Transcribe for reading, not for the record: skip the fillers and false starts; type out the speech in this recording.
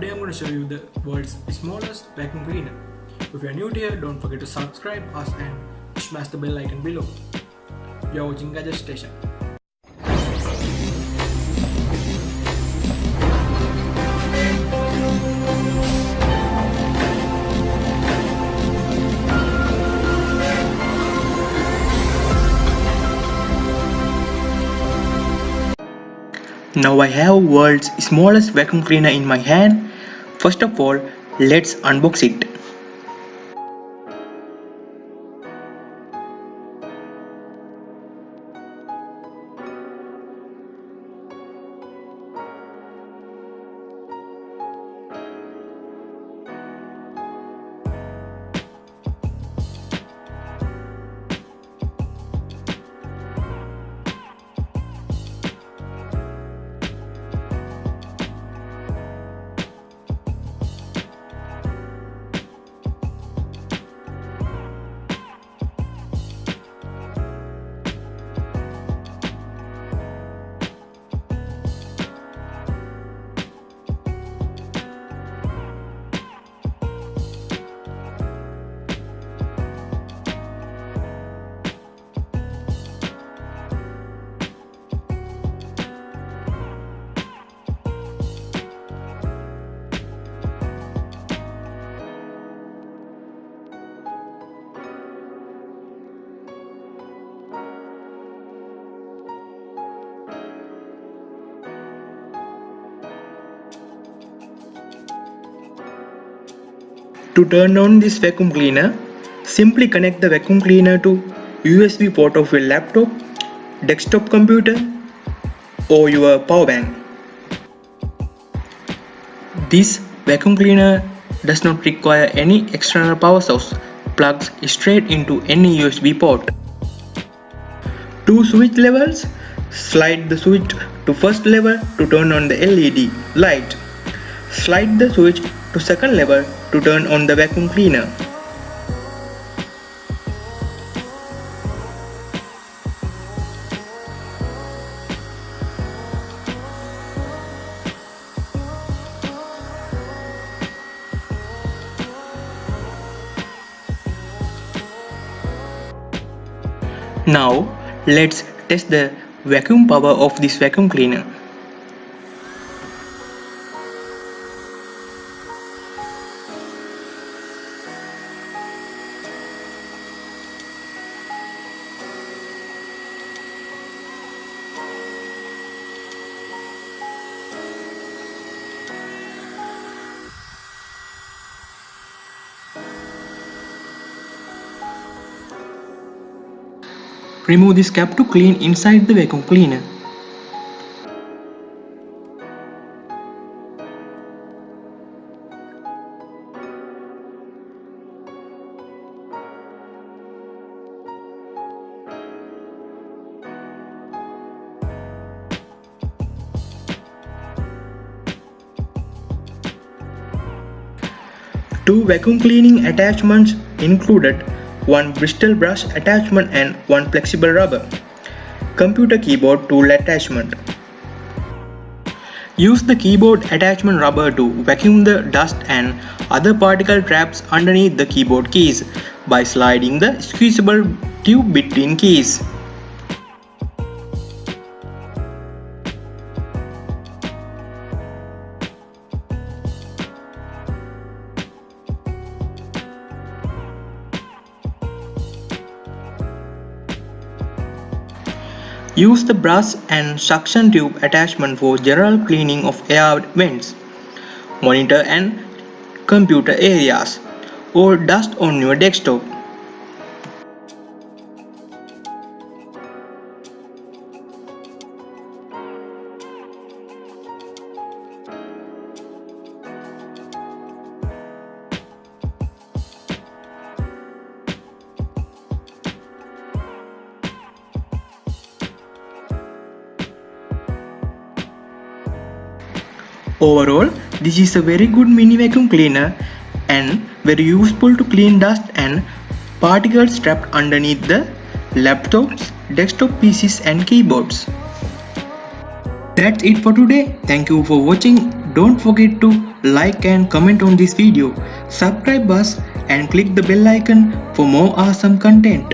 Today I'm going to show you the world's smallest vacuum cleaner. If you are new to here, don't forget to subscribe us and smash the bell icon below. You are watching Gadget Station. Now I have world's smallest vacuum cleaner in my hand. First of all, let's unbox it. To turn on this vacuum cleaner, simply connect the vacuum cleaner to USB port of your laptop, desktop computer or your power bank. This vacuum cleaner does not require any external power source, plugs straight into any USB port. Two switch levels, slide the switch to first level to turn on the LED light. Slide the switch to second level to turn on the vacuum cleaner. Now let's test the vacuum power of this vacuum cleaner. Remove this cap to clean inside the vacuum cleaner. Two vacuum cleaning attachments included one bristle brush attachment and one flexible rubber. Computer keyboard tool attachment. Use the keyboard attachment rubber to vacuum the dust and other particle traps underneath the keyboard keys by sliding the squeezable tube between keys. Use the brush and suction tube attachment for general cleaning of air vents, monitor and computer areas, or dust on your desktop. Overall, this is a very good mini vacuum cleaner and very useful to clean dust and particles trapped underneath the laptops, desktop PCs and keyboards. That's it for today. Thank you for watching Don't forget to like and comment on this video, subscribe us and click the bell icon for more awesome content.